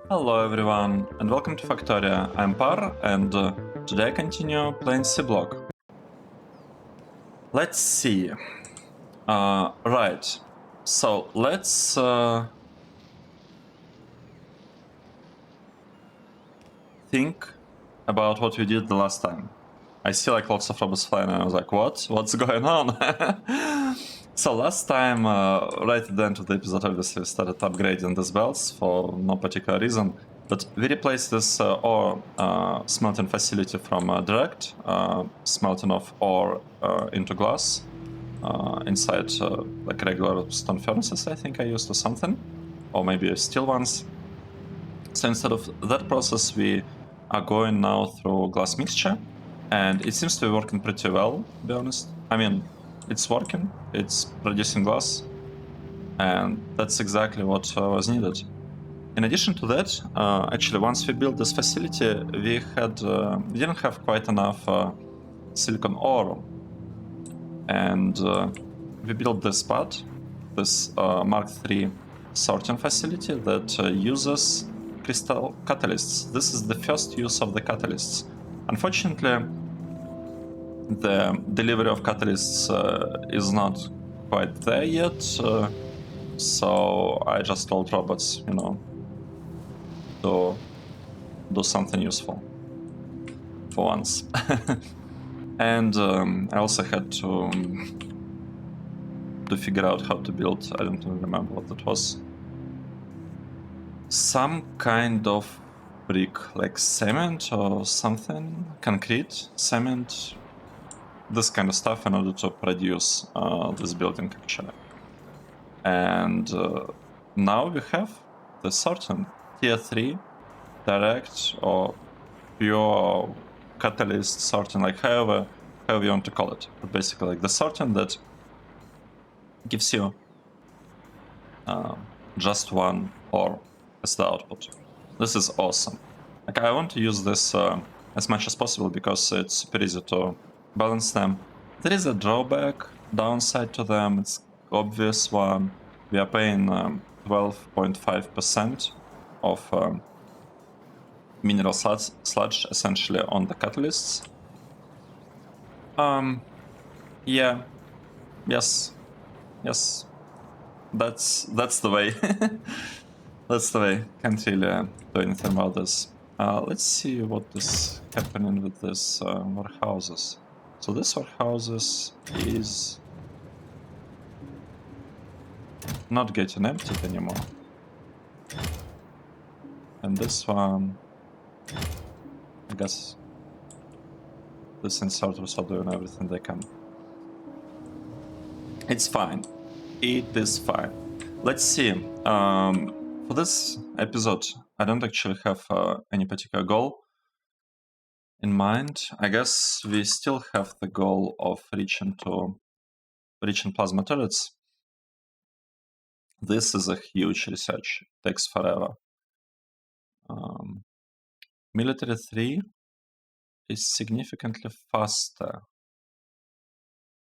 Hello everyone, and welcome to Factorio. I'm Par, and today I continue playing Seablock. Let's see. Right. So let's think about what we did the last time. I see like lots of robots flying, and I was like, what? What's going on? So last time, right at the end of the episode, obviously we started upgrading these belts for no particular reason. But we replaced this ore smelting facility from direct smelting of ore into glass inside like regular stone furnaces, I think I used, or something, or maybe steel ones. So instead of that process, we are going now through glass mixture, and it seems to be working pretty well, to be honest. I mean, it's working, it's producing glass, and that's exactly what was needed. In addition to that, actually, once we built this facility, we didn't have quite enough silicon ore, and we built this pod, this Mark III sorting facility that uses crystal catalysts. This is the first use of the catalysts. Unfortunately, the delivery of catalysts is not quite there yet, so I just told robots, to do something useful for once. And I also had to figure out how to build, I don't even remember what it was, some kind of brick, like cement or something, concrete, cement, this kind of stuff in order to produce this building actually. And now we have the certain tier 3 direct or pure catalyst sorting, like however you want to call it, but basically like the sorting that gives you just one ore as the output. This is awesome. Like I want to use this as much as possible because it's super easy to balance them. There is a drawback, downside to them. It's obvious one. We are paying 12.5% of mineral sludge essentially on the catalysts. Yeah. Yes. That's the way. That's the way. Can't really do anything about this. Let's see what is happening with this warehouses. So this warehouses is not getting emptied anymore. And this one, I guess this inserters are doing everything they can. It's fine. It is fine. Let's see. For this episode, I don't actually have any particular goal in mind. I guess we still have the goal of reaching plasma turrets. This is a huge research. It takes forever. Military 3 is significantly faster.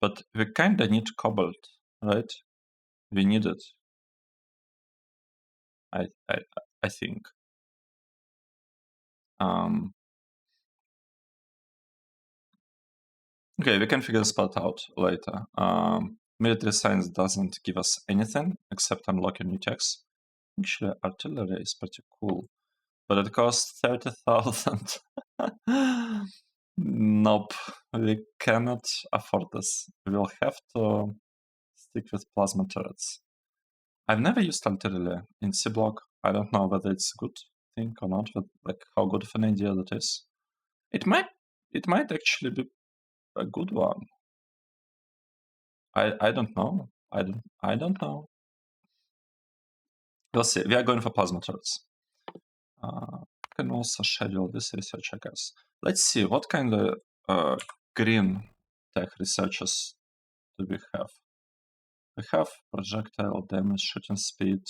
But we kinda need COBALT, right? We need it. I think. Okay, we can figure this part out later. Military science doesn't give us anything except unlocking new techs. Actually, artillery is pretty cool, but it costs 30,000. Nope, we cannot afford this. We'll have to stick with plasma turrets. I've never used artillery in Seablock. I don't know whether it's a good thing or not, but like how good of an idea that is. It might actually be a good one. I don't know. I don't know. We'll see. We are going for plasma turrets. Can also schedule this research, I guess. Let's see what kind of green tech researchers do we have. We have projectile damage, shooting speed.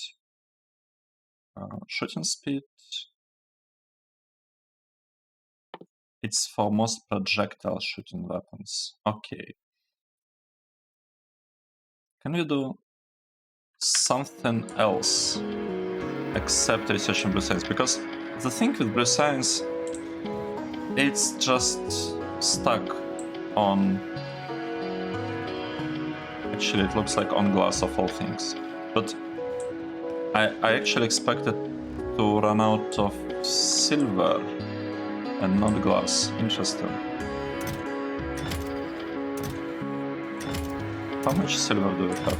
Shooting speed. It's for most projectile shooting weapons. Okay. Can we do something else? except researching blue science, because the thing with blue science, it's just stuck on. Actually, it looks like on glass of all things, but I actually expected to run out of silver and not glass. Interesting. How much silver do we have?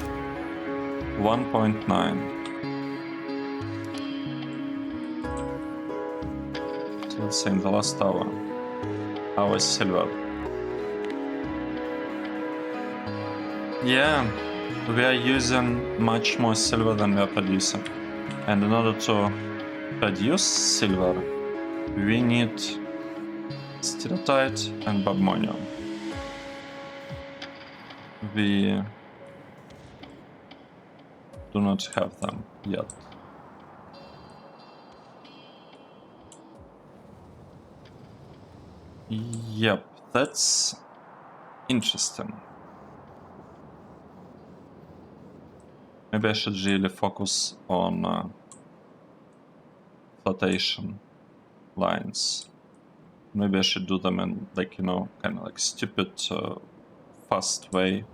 1.9. So let's say in the last hour. How is silver? Yeah, we are using much more silver than we are producing. And in order to produce silver, we need steatite and badmonium. We do not have them yet. Yep, that's interesting. Maybe I should really focus on flotation lines. Maybe I should do them in, like, you know, kind of like stupid, fast way.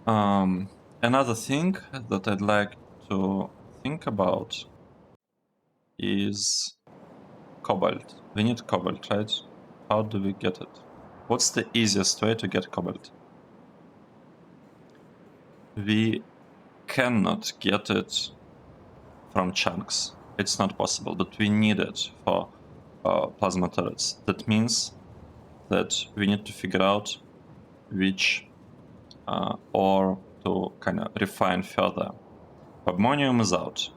Another thing that I'd like to think about is cobalt. We need cobalt, right? How do we get it? What's the easiest way to get cobalt? We cannot get it from chunks. It's not possible, but we need it for plasma turrets. That means that we need to figure out which ore to kind of refine further. Badmonium is out.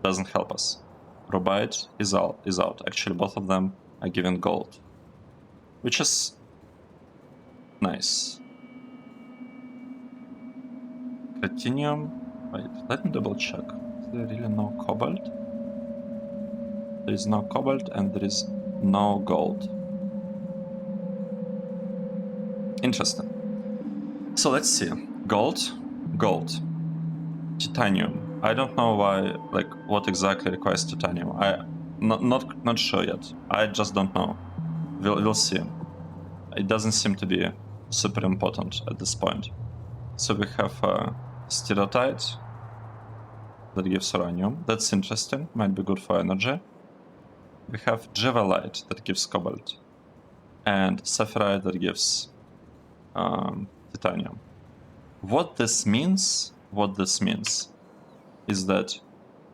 Doesn't help us. Rubite is out. Actually, both of them are giving gold, which is nice. Platinum. Wait, let me double check. Is there really no cobalt? There is no cobalt and there is no gold. Interesting. So let's see. Gold. Titanium. I don't know why, like, what exactly requires titanium. Not sure yet. I just don't know. We'll see. It doesn't seem to be super important at this point. So we have steatite that gives uranium. That's interesting. Might be good for energy. We have Lite that gives cobalt, and saphirite that gives titanium. What this means is that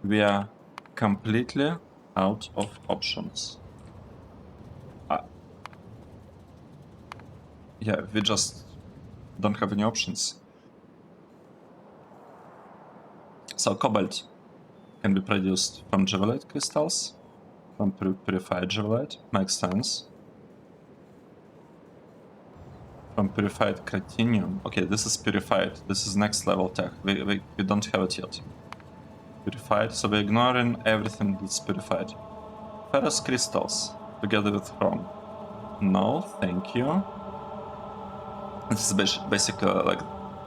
we are completely out of options. Yeah, we just don't have any options. So cobalt can be produced from javelite crystals, from purified javelite, makes sense. From purified cratinium. Okay, this is purified. This is next level tech. We don't have it yet. Purified, so we're ignoring everything that's purified. Ferrous crystals, together with chrome. No, thank you. This is basically like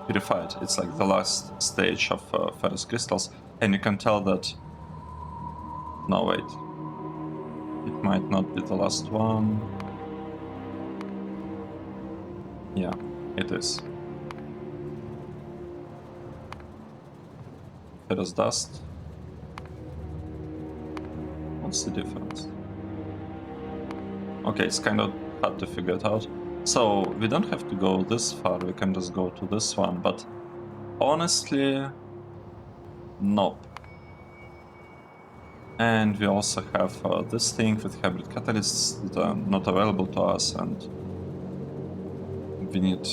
purified. It's like the last stage of ferrous crystals, and you can tell that. No, wait. It might not be the last one. Yeah, it is. Ferrous dust. What's the difference? Okay, it's kind of hard to figure it out. So we don't have to go this far, we can just go to this one, but honestly, nope. And we also have this thing with hybrid catalysts that are not available to us, and we need,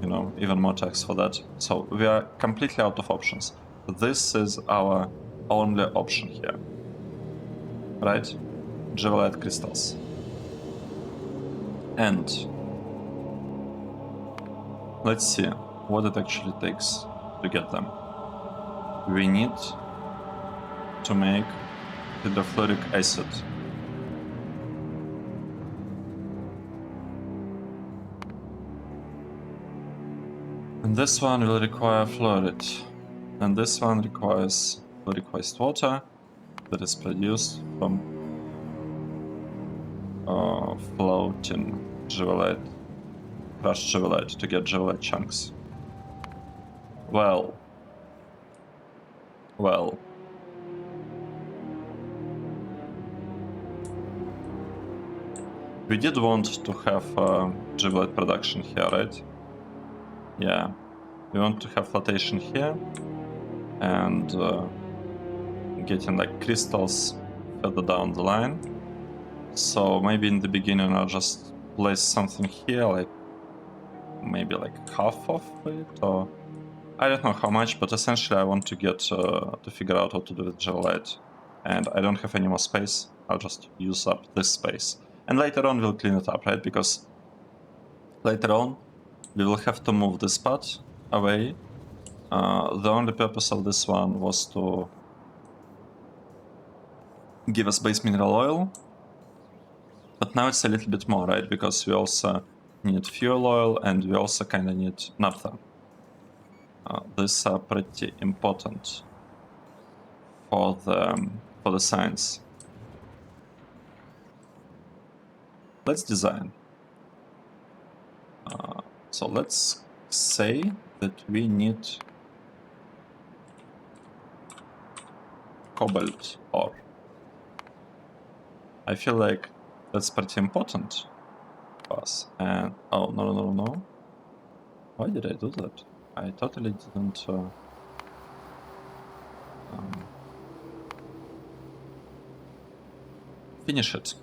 you know, even more tax for that. So we are completely out of options. This is our only option here, right? Javelite crystals. And let's see what it actually takes to get them. We need to make hydrofluoric acid. And this one will require fluoride. And this one requires fluoric wastewater that is produced from floating jewelite, crushed jewelite to get jewelite chunks. Well. We did want to have jewelite production here, right? Yeah. We want to have flotation here and getting like crystals further down the line. So maybe in the beginning I'll just place something here, like maybe like half of it, or I don't know how much, but essentially I want to get to figure out what to do with jewelite. And I don't have any more space. I'll just use up this space. And later on we'll clean it up, right? Because later on we will have to move this part away. The only purpose of this one was to give us base mineral oil. But now it's a little bit more, right? Because we also need fuel oil and we also kind of need naphtha. These are pretty important for the science. Let's design. So let's say that we need cobalt ore. I feel like that's pretty important for us. And oh no! Why did I do that? I totally didn't. Finish it.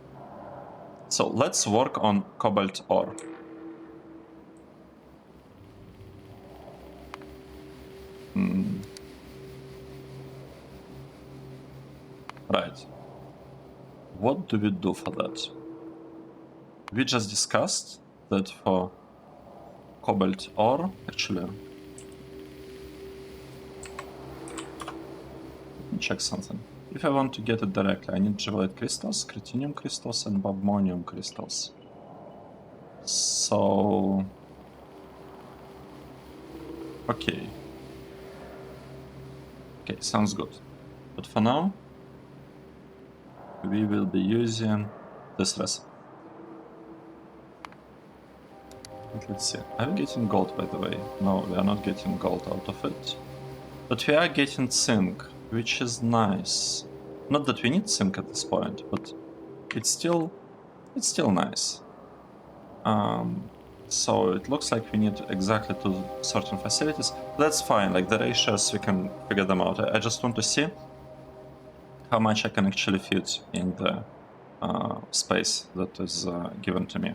So let's work on cobalt ore. Right. What do we do for that? We just discussed that for cobalt ore, actually. Let me check something. If I want to get it directly, I need jewelite crystals, cretinium crystals, and bobmonium crystals. So... Okay, sounds good. But for now, we will be using this recipe. Let's see. Are we getting gold, by the way? No, we are not getting gold out of it. But we are getting zinc, which is nice. Not that we need zinc at this point, but it's still nice. So it looks like we need exactly 2 certain facilities. That's fine, like the ratios, we can figure them out. I just want to see how much I can actually fit in the space that is given to me.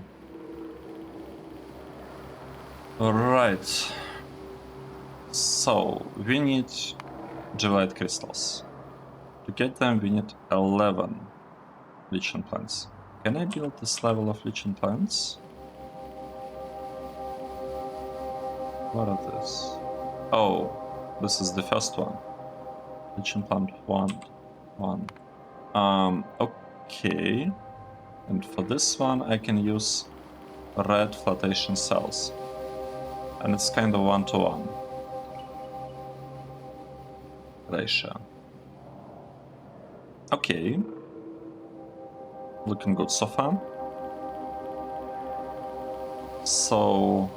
Alright. So we need jewelite crystals. To get them, we need 11 leaching plants. Can I build this level of leaching plants? What are these? Oh, this is the first one. Leaching plant 1. Okay. And for this one, I can use red flotation cells. And it's kind of 1-to-1 ratio. Okay. Looking good so far. So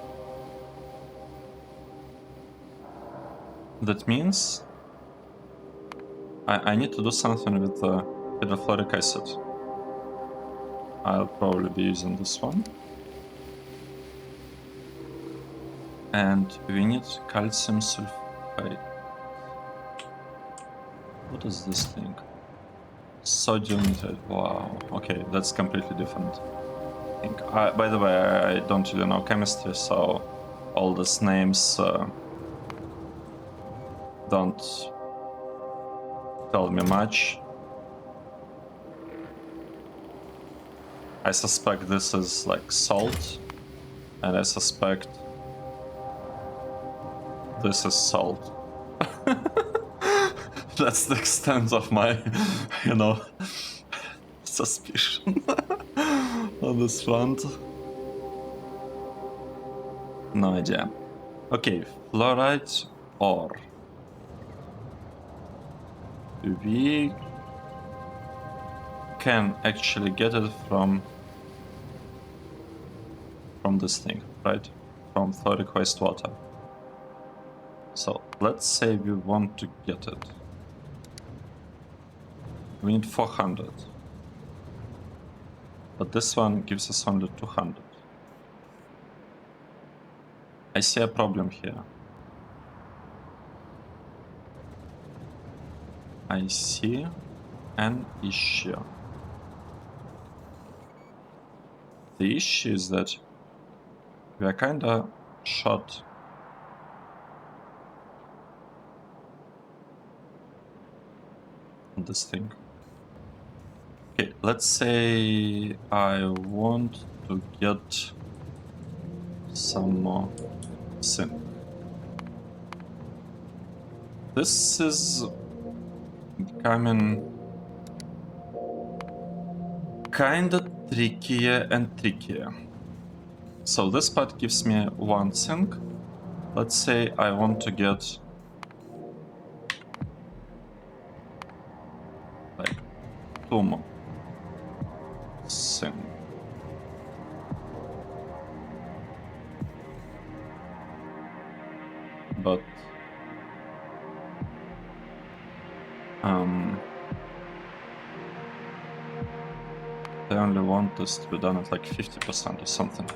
that means I need to do something with the hydrofluoric acid. I'll probably be using this one. And we need calcium sulfate. What is this thing? Sodium nitrate. Wow. Okay, that's completely different thing. By the way, I don't really know chemistry, so all these names don't tell me much. I suspect this is like salt, and I suspect this is salt. That's the extent of my, suspicion on this front. No idea. Okay, fluorite ore. we can actually get it from this thing, right? From Floric wastewater. So let's say we want to get it. We need 400. But this one gives us only 200. I see a problem here. I see an issue. The issue is that we are kinda short on this thing. Okay, let's say I want to get some more zinc. This is becoming kinda trickier and trickier. So this part gives me 1 zinc. Let's say I want to get like 2 more zinc. But they only want this to be done at like 50% or something.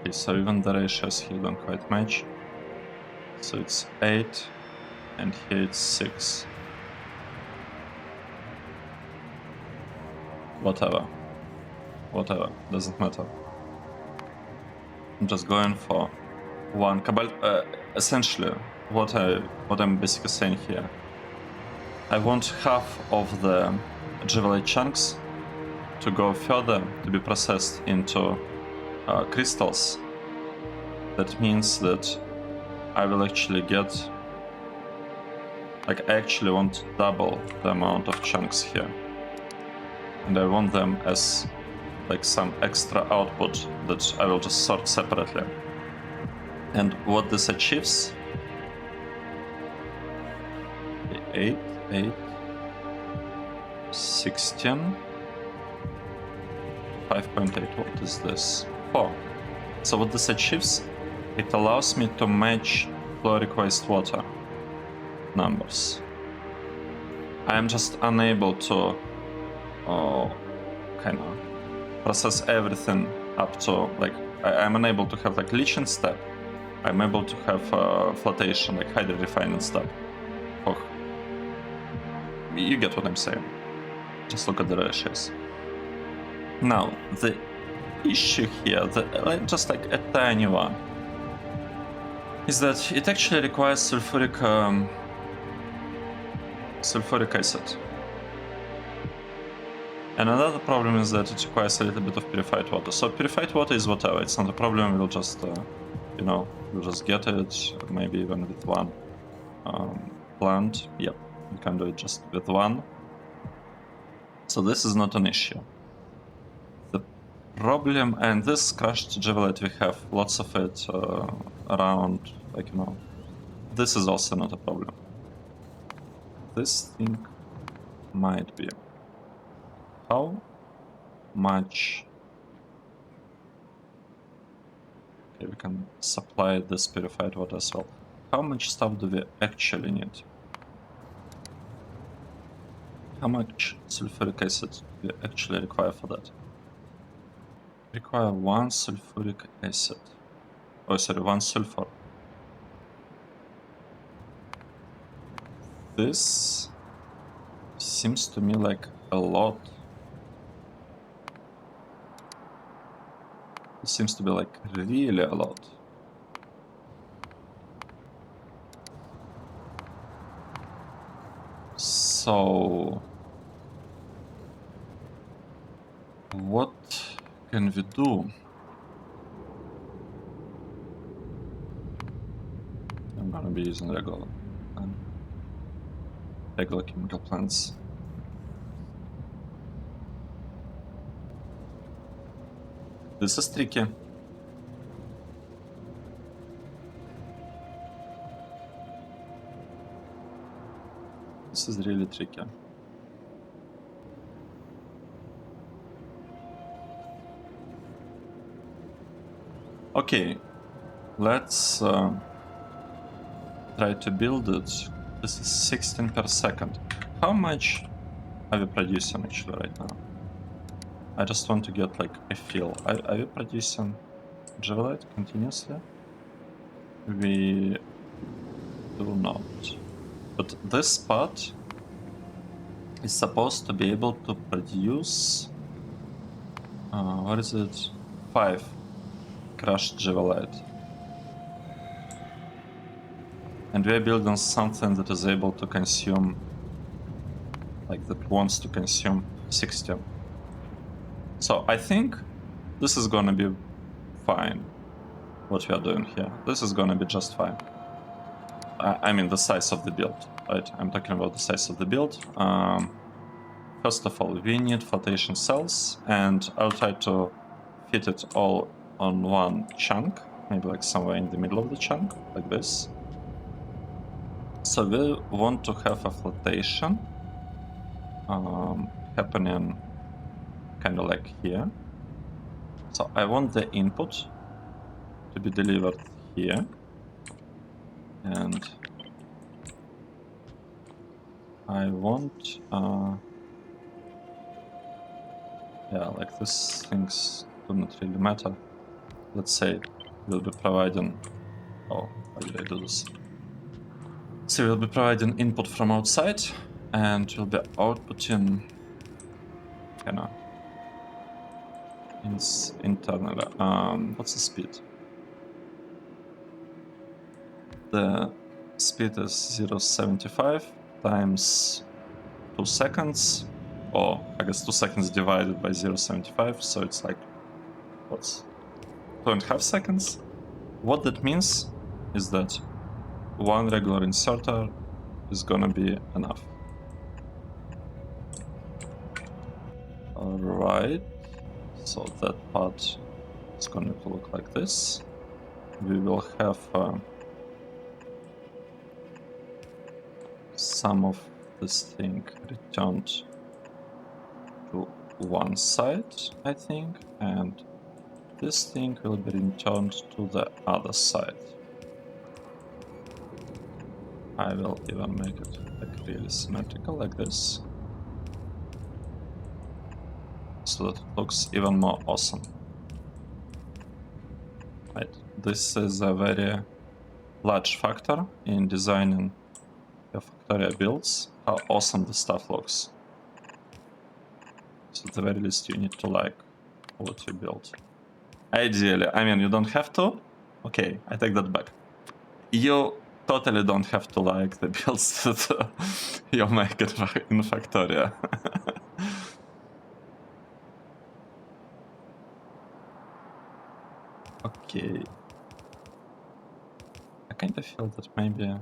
Okay, so even the ratios here don't quite match. So it's 8 and here it's 6. Whatever, doesn't matter. I'm just going for 1 COBALT. Essentially, what I'm basically saying here, I want half of the Javelite chunks to go further to be processed into crystals. That means that I will actually get, like, I actually want double the amount of chunks here. And I want them as like some extra output that I will just sort separately. And what this achieves, 8, 16, 5.8, what is this? 4. So what this achieves, it allows me to match Floric wastewater numbers. I am just unable to kind of process everything up to, like, I'm unable to have like leaching step. I'm able to have flotation, like hydro refining step. Oh, you get what I'm saying. Just look at the ratios. Now, the issue here, just like a tiny one, is that it actually requires sulfuric acid. And another problem is that it requires a little bit of purified water. So purified water is whatever, it's not a problem, we'll just, we'll just get it, maybe even with 1 plant. Yep, you can do it just with 1. So this is not an issue. The problem, and this crushed javelite, we have lots of it around, like, this is also not a problem. This thing might be. How much? Okay, we can supply this purified water as well. How much stuff do we actually need? How much sulfuric acid do we actually require for that? Require 1 sulfuric acid. Oh, sorry, 1 sulfur. This seems to me like a lot. It seems to be like really a lot. So what can we do? I'm gonna be using regular chemical plants. This is tricky. This is really tricky. Okay, let's try to build it. This is 16 per second. How much are we producing actually right now? I just want to get like a feel. Are we producing Javelite continuously? We do not. But this part is supposed to be able to produce... what is it? 5 crushed Javelite. And we're building something that is able to consume... like that wants to consume 16. So I think this is gonna be fine, what we are doing here. This is gonna be just fine. I mean the size of the build, right? I'm talking about the size of the build. First of all, we need flotation cells, and I'll try to fit it all on one chunk, maybe like somewhere in the middle of the chunk, like this. So we want to have a flotation happening kind of like here. So I want the input to be delivered here, and I want yeah, like these things do not really matter. Let's say we'll be providing... oh, why did I do this? So we'll be providing input from outside, and we'll be outputting kinda internally. What's the speed? The speed is 0.75 times 2 seconds, or I guess 2 seconds divided by 0.75, so it's like, what's 2.5 seconds? What that means is that one regular inserter is gonna be enough. Alright, so that part is going to look like this. We will have some of this thing returned to one side, I think, and this thing will be returned to the other side. I will even make it like really symmetrical, like this, so that it looks even more awesome. Right, this is a very large factor in designing your Factorio builds, how awesome the stuff looks. So at the very least you need to like what you build. Ideally, I mean, you don't have to. Okay, I take that back. You totally don't have to like the builds that you make in Factorio. Okay. I kind of feel that maybe... it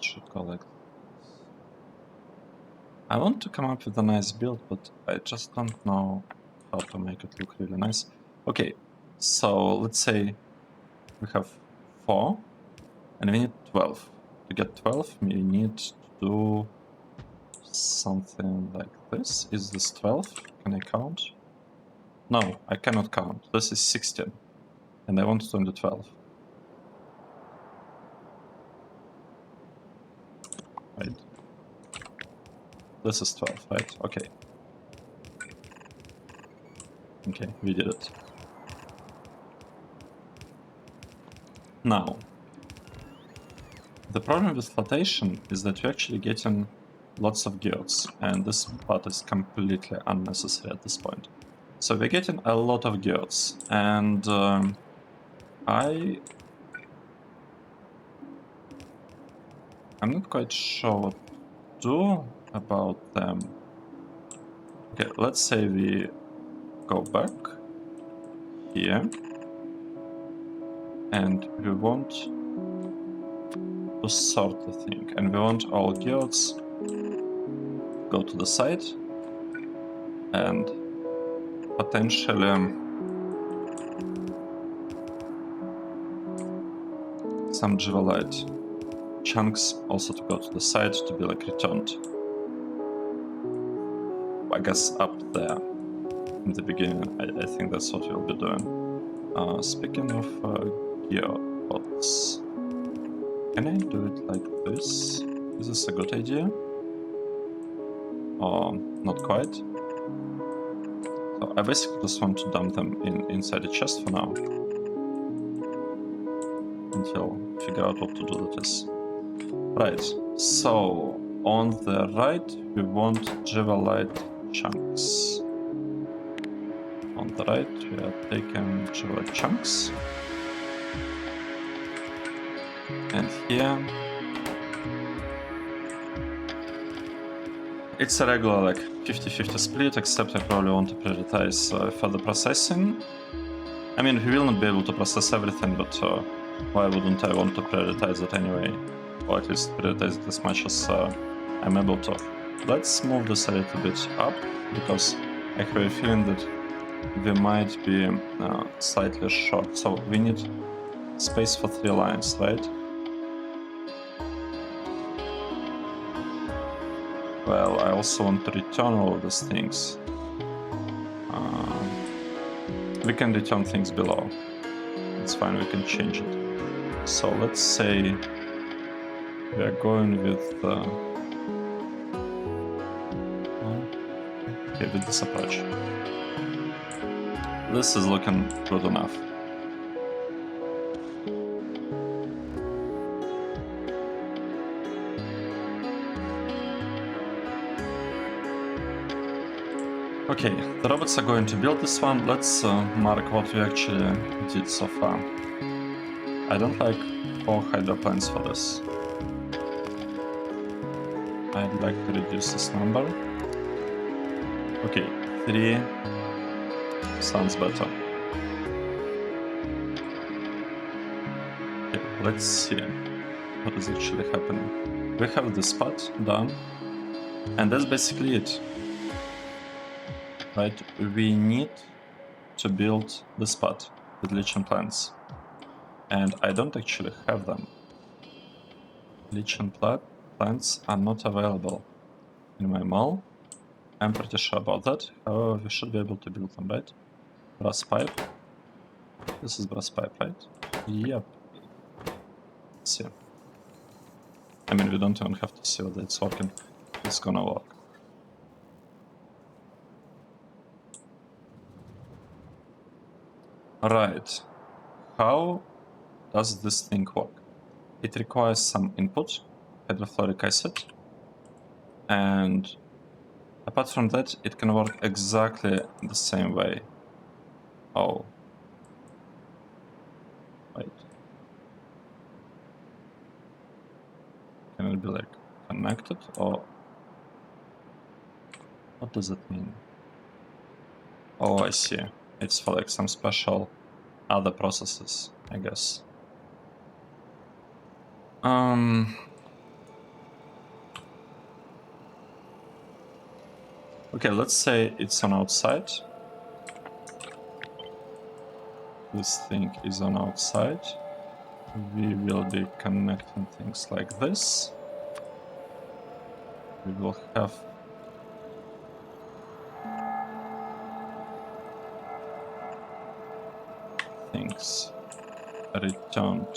should go like this. I want to come up with a nice build, but I just don't know how to make it look really nice. Okay, so let's say we have 4, and we need 12. To get 12, we need to do something like this. Is this 12? Can I count? No, I cannot count. This is 16, and I want to turn to 12. Right. This is 12, right? Okay. Okay, we did it. Now, the problem with flotation is that you're actually getting lots of gears, and this part is completely unnecessary at this point. So we're getting a lot of gears, and I'm not quite sure what to do about them. Okay, let's say we go back here, and we want to sort the thing, and we want all gears go to the side, and potentially some Java Lite chunks also to go to the side to be like returned. I guess up there in the beginning. I think that's what we'll be doing. Speaking of geopods, can I do it like this? Is this a good idea? Or not quite? So I basically just want to dump them inside the chest for now. Until I figure out what to do with this. Right, so on the right we want Java Lite chunks. On the right we are taking Java Lite chunks. And here it's a regular like 50-50 split, except I probably want to prioritize further processing. I mean, we will not be able to process everything, but why wouldn't I want to prioritize it anyway? Or at least prioritize it as much as I'm able to. Let's move this a little bit up, because I have a feeling that we might be slightly short. So we need space for 3 lines, right? Well, I also want to return all of these things. We can return things below. It's fine, we can change it. So let's say we are going with okay, with this approach. This is looking good enough. Okay, the robots are going to build this one. Let's mark what we actually did so far. I don't like 4 hydroplanes for this. I'd like to reduce this number. Okay, 3 sounds better. Okay, let's see what is actually happening. We have this part done, and that's basically it. Right, we need to build the spot with lichen plants, and I don't actually have them. Lichen plants are not available in my mall. I'm pretty sure about that. However, we should be able to build them, right? Brass pipe. This is brass pipe, right? Yep. Let's see. I mean, we don't even have to see whether it's working. It's gonna work. Right, how does this thing work? It requires some input, hydrofluoric acid, and apart from that, it can work exactly the same way. Oh. Wait. Can it be like connected, or what does it mean? Oh, I see. It's for like some special other processes, I guess. Okay, let's say it's on outside. This thing is on outside. We will be connecting things like this. We will have things returned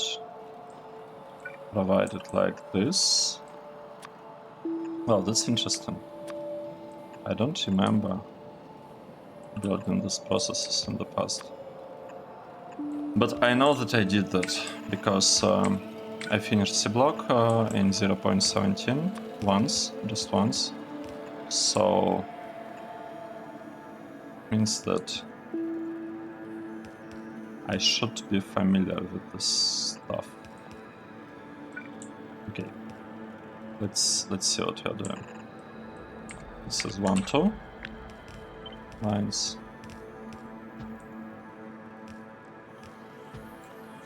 provided like this. Well, that's interesting. I don't remember building these processes in the past. But I know that I did that because I finished Seablock in 0.17 once, just once. So means that I should be familiar with this stuff. Okay, let's see what we are doing. This is 1, 2 lines.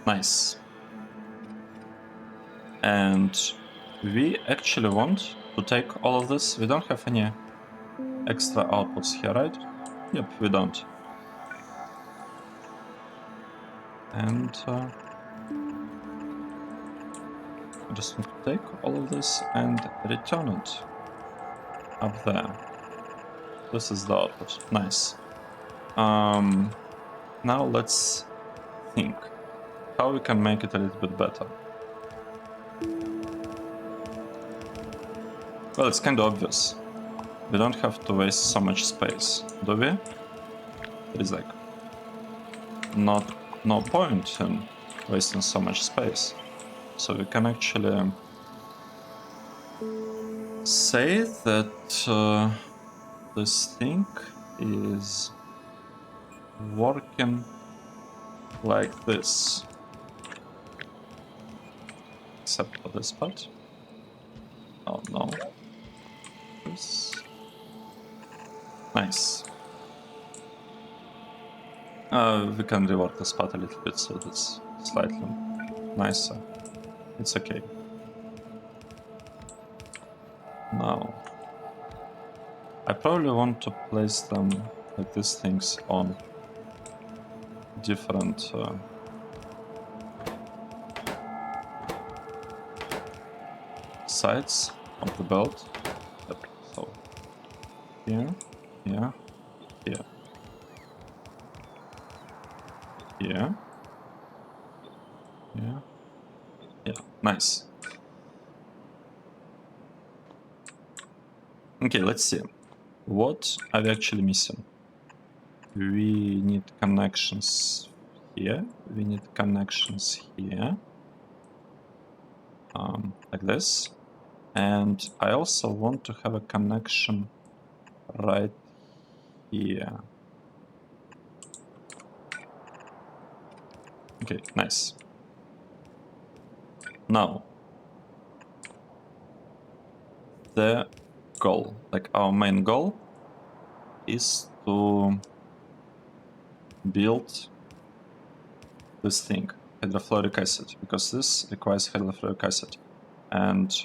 Nice. And we actually want to take all of this. We don't have any extra outputs here, right? Yep, we don't. And I just want to take all of this and return it up there. This is the output. Nice. Now let's think how we can make it a little bit better. Well, it's kind of obvious. We don't have to waste so much space, do we? There is like no point in wasting so much space. So we can actually say that this thing is working like this, except for this part. Oh no. This. Nice. We can rework this part a little bit so it's slightly nicer. It's okay. Now, I probably want to place them like these things on different sides of the belt. Yep. So here, here, here, here, here, yeah. Nice. Okay, let's see. What are we actually missing? We need connections here. We need connections here. Like this. And I also want to have a connection right here. Okay, nice. Now, the goal, like our main goal, is to build this thing, hydrofluoric acid, because this requires hydrofluoric acid. And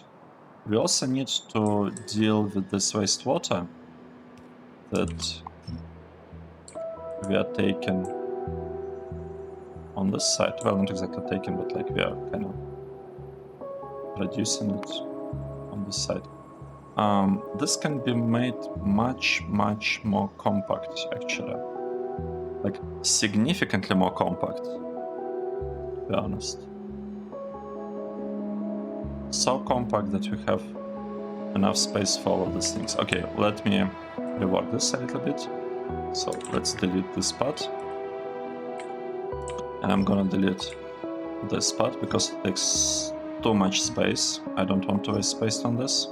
we also need to deal with this wastewater that we are taking on this side. Well, not exactly taking, but like we are kind of reducing it on this side. This can be made much more compact, actually. Like, significantly more compact, to be honest. So compact that we have enough space for all of these things. Okay, let me rework this a little bit. So let's delete this part. And I'm gonna delete this part because it takes too much space. I don't want to waste space on this.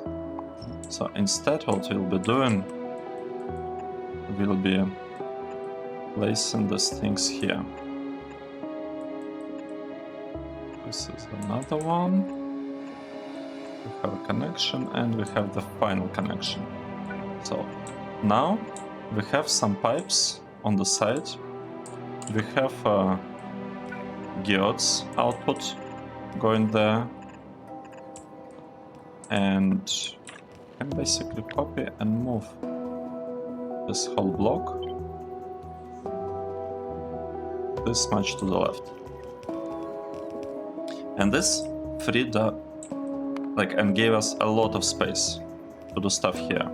So instead what we'll be doing, we'll be placing these things here. This is another one. We have a connection and we have the final connection. So now we have some pipes on the side. We have geodes output going there. And can basically copy and move this whole block this much to the left. And this freed up, like, and gave us a lot of space to do stuff here.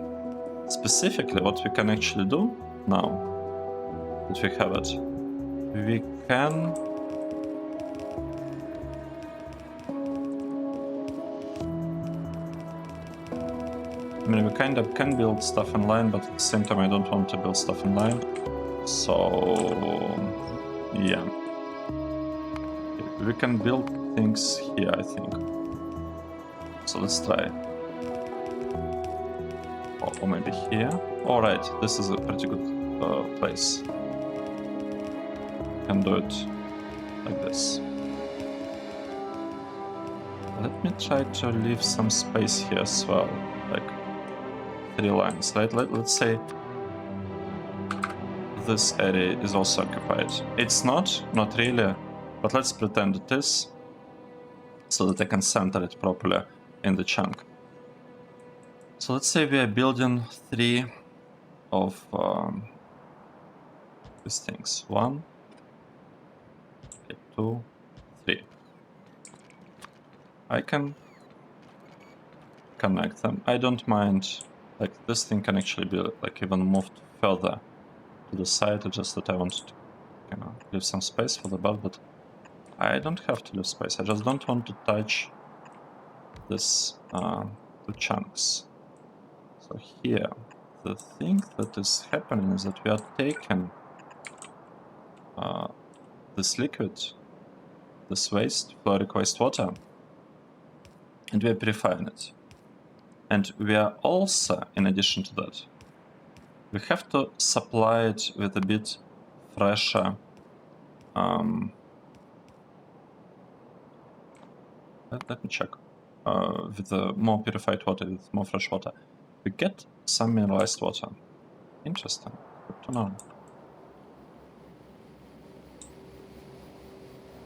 Specifically, what we can actually do now that we have it, we can I mean, we kind of can build stuff in line, but at the same time I don't want to build stuff in line. So, yeah. We can build things here, I think. So let's try. Or maybe here. Alright, this is a pretty good place. Can do it like this. Let me try to leave some space here as well. Like 3 lines, right? Let's say this area is also occupied. It's not really, but let's pretend it is, so that I can center it properly in the chunk. So let's say we are building 3 of these things. 1, okay, 2, 3. I can connect them. I don't mind, like this thing can actually be like even moved further to the side, just that I want to leave some space for the belt, but I don't have to leave space. I just don't want to touch this two chunks. So here, the thing that is happening is that we are taking this liquid, this waste, fluoric wastewater, and we are purifying it. And we are also, in addition to that, we have to supply it with a bit fresher let me check. With the more purified water, with more fresh water, we get some mineralized water. Interesting. Good to know.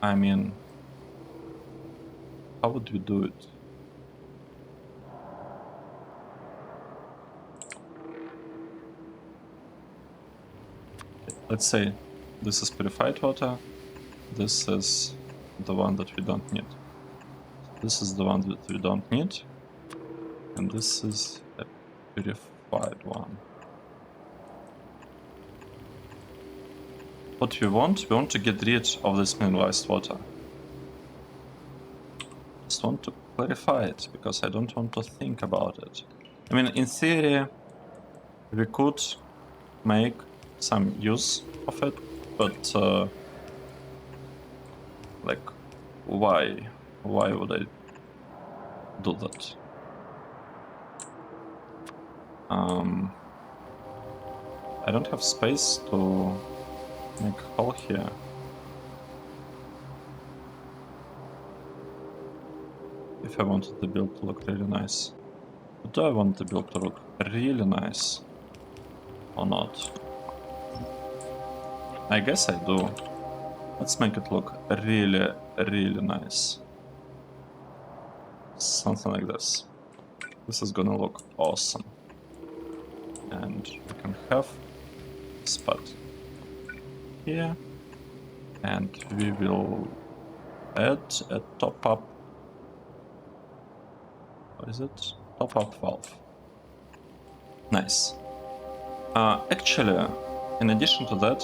I mean, how would we do it? Let's say this is purified water. This is the one that we don't need. This is the one that we don't need. And this is a purified one. What we want to get rid of this mineralized water. Just want to clarify it, because I don't want to think about it. I mean, in theory, we could make some use of it, but like, why? Why would I do that? I don't have space to make a hole here. If I wanted the build to look really nice. But do I want the build to look really nice? Or not? I guess I do. Let's make it look really, really nice. Something like this. This is gonna look awesome. And we can have a spot here. And we will add a top-up. What is it? Top-up valve. Nice. Actually, in addition to that,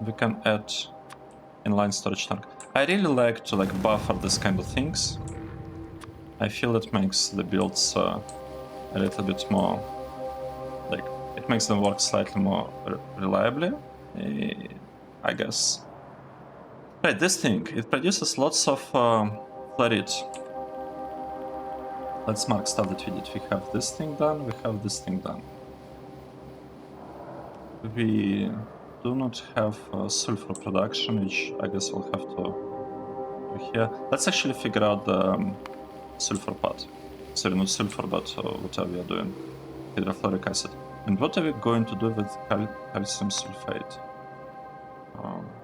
we can add inline storage tank. I really like to buffer this kind of things. I feel it makes the builds a little bit more, it makes them work slightly more reliably, I guess. Right, this thing, it produces lots of fluoride. Let's mark stuff that we did. We have this thing done, we have this thing done. We do not have sulfur production, which I guess we'll have to do here. Let's actually figure out the sulfur part. Sorry, not sulfur, but whatever we are doing. Hydrofluoric acid. And what are we going to do with calcium sulfate?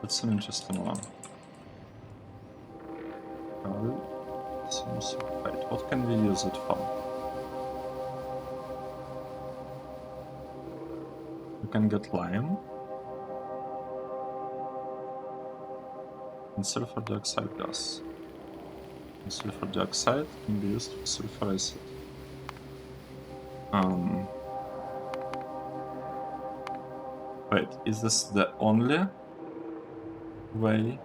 That's an interesting one. Calcium sulfate. What can we use it for? We can get lime. And sulfur dioxide gas. And sulfur dioxide can be used for sulfur acid. Wait, is this the only way?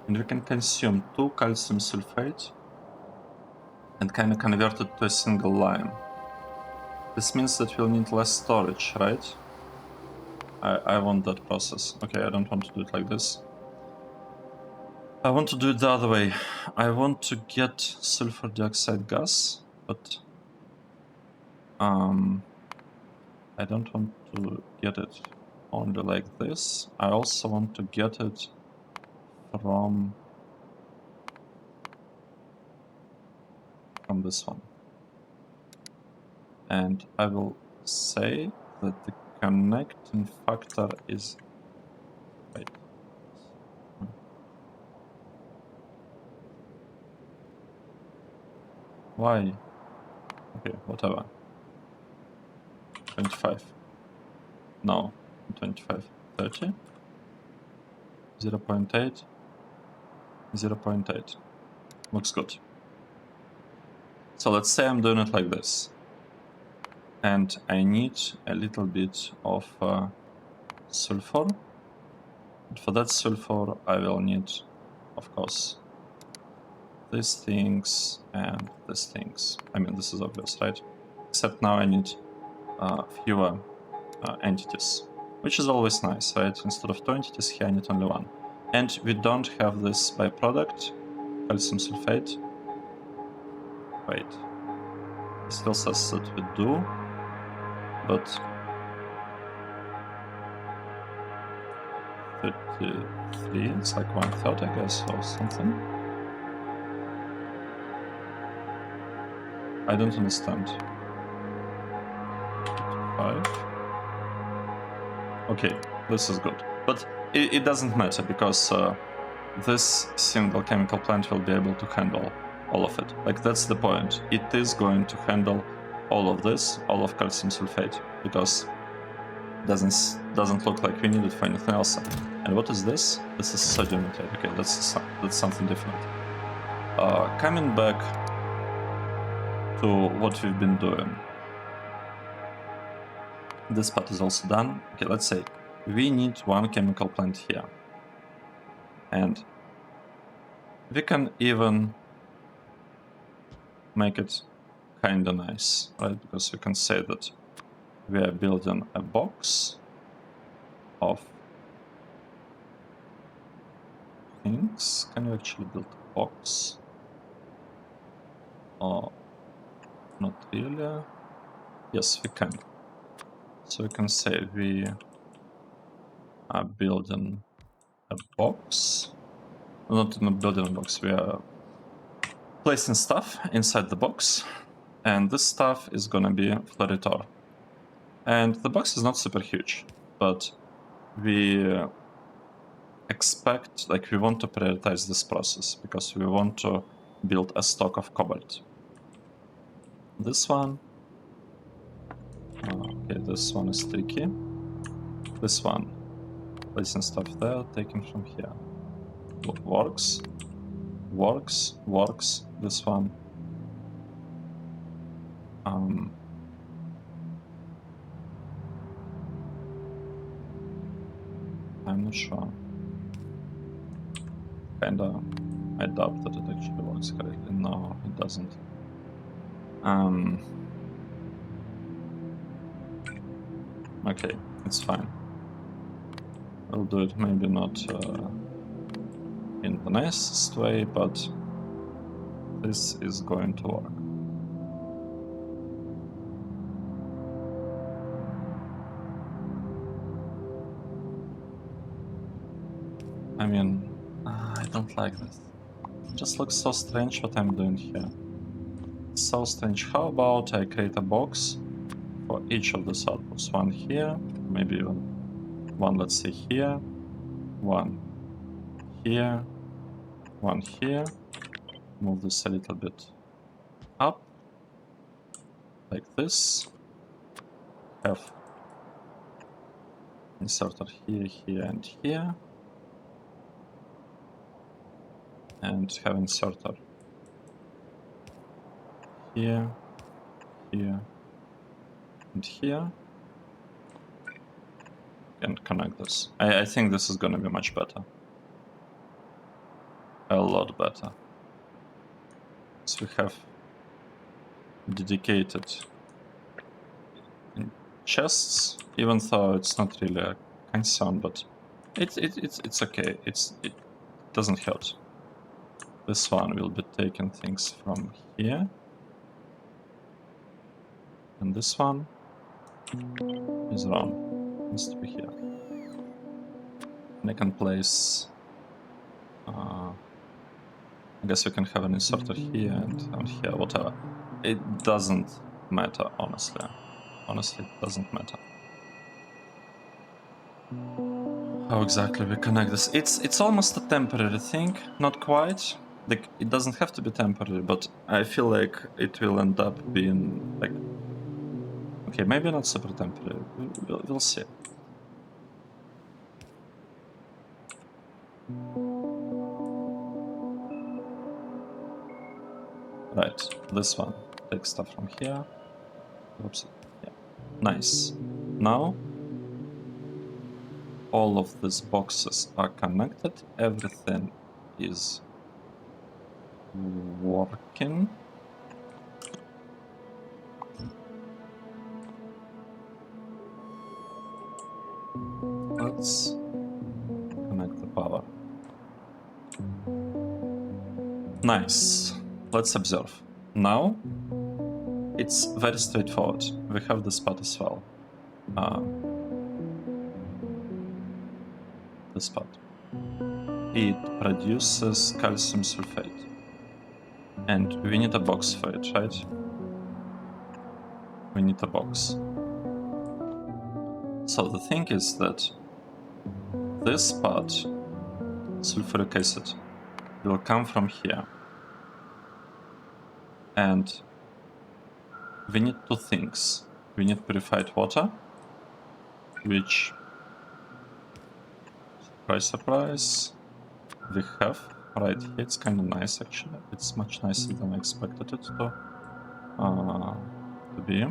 And we can consume 2 calcium sulfate and kind of convert it to a single lime. This means that we'll need less storage, right? I want that process. Okay, I don't want to do it like this. I want to do it the other way. I want to get sulfur dioxide gas, but I don't want to get it only like this. I also want to get it from this one. And I will say that the connecting factor is Why? Okay, whatever. 25. No, 25. 30. 0.8. 0.8. Looks good. So let's say I'm doing it like this. And I need a little bit of sulfur. And for that sulfur, I will need, of course, these things and these things. I mean, this is obvious, right? Except now I need fewer entities, which is always nice, right? Instead of 2 entities here, I need only 1. And we don't have this byproduct, calcium sulfate. Wait. It still says that we do, but 33, it's like 1/3, I guess, or something. I don't understand. 5. Okay, this is good. But it doesn't matter, because this single chemical plant will be able to handle all of it. Like, that's the point. It is going to handle all of this, all of calcium sulfate, because it doesn't look like we need it for anything else. And what is this? This is sodium nitrate. Okay, that's something different. Coming back to what we've been doing. This part is also done. Okay, let's say we need 1 chemical plant here. And we can even make it kinda nice, right? Because we can say that we are building a box of things. Can you actually build a box? Oh, not really. Yes, we can. So we can say we are building a box. Not building a box, we are placing stuff inside the box. And this stuff is gonna be Floritor. And the box is not super huge, but we expect, like, we want to prioritize this process because we want to build a stock of cobalt. This one. Okay, this one is tricky. This one. Placing stuff there, taken from here. Works. Works. Works. This one. I'm not sure. Kinda. I doubt that it actually works correctly. No, it doesn't. Okay, it's fine. I'll do it maybe not in the nicest way, but this is going to work. I mean, I don't like this. It just looks so strange what I'm doing here. It's so strange. How about I create a box for each of these outputs? One here, maybe even one, let's say here, one here, one here. Move this a little bit up, like this. Have inserter here, here, and here. And have inserter here, here, and here. And connect this. I think this is gonna be much better. A lot better. So we have dedicated chests, even though it's not really a concern, but it's okay. It doesn't hurt. This one will be taking things from here, and this one is wrong. It needs to be here. And I can place. I guess we can have an inserter here and here, whatever. It doesn't matter, honestly. Honestly, it doesn't matter. How exactly we connect this? It's almost a temporary thing, not quite, like, it doesn't have to be temporary, but I feel like it will end up being like, okay, maybe not super temporary. We'll see. Right, this one. Take stuff from here. Oops. Yeah. Nice. Now all of these boxes are connected. Everything is working. Let's connect the power. Nice. Let's observe. Now it's very straightforward. We have the spot as well. The spot. It produces calcium sulfate. And we need a box for it, right? We need a box. So the thing is that this part, sulfuric acid, will come from here. And we need two things. We need purified water, which, surprise, surprise, we have right here. It's kind of nice, actually. It's much nicer than I expected it to be.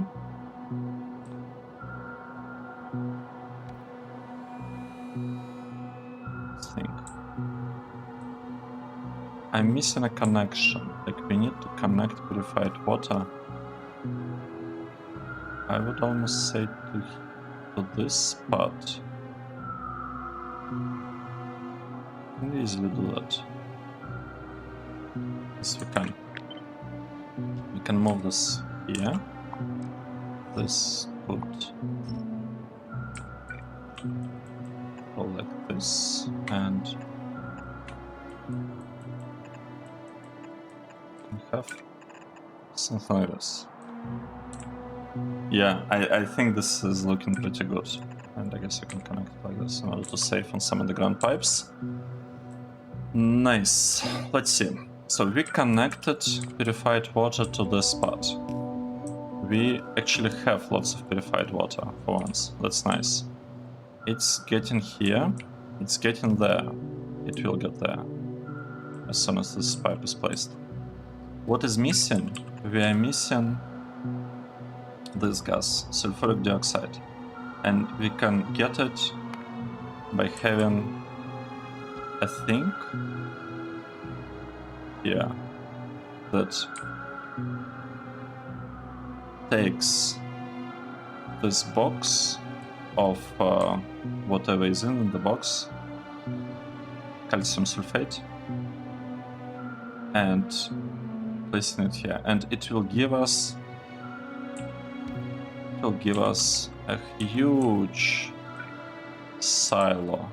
Let's think. I'm missing a connection. Like, we need to connect purified water. I would almost say to this spot. Can we easily do that? Yes, we can. We can move this here. This could go like this, and we have something like this. Yeah, I think this is looking pretty good. And I guess I can connect it like this in order to save on some underground pipes. Nice. Let's see. So we connected purified water to this spot. We actually have lots of purified water for once. That's nice. It's getting here. It's getting there. It will get there as soon as this pipe is placed. What is missing? We are missing this gas, sulfuric dioxide. And we can get it by having a thing here that takes this box of whatever is in the box, calcium sulfate, and placing it here, and it will give us a huge silo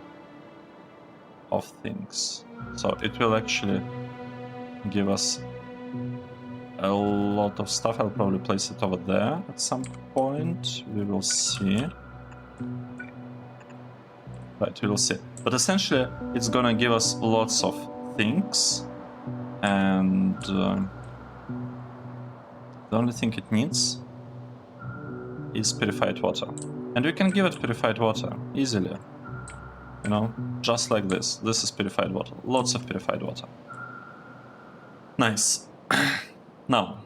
of things. So it will actually give us a lot of stuff. I'll probably place it over there at some point. We will see. Right, we will see. But essentially, it's gonna give us lots of things, and the only thing it needs is purified water. And we can give it purified water easily. You know, just like this. This is purified water. Lots of purified water. Nice. Now,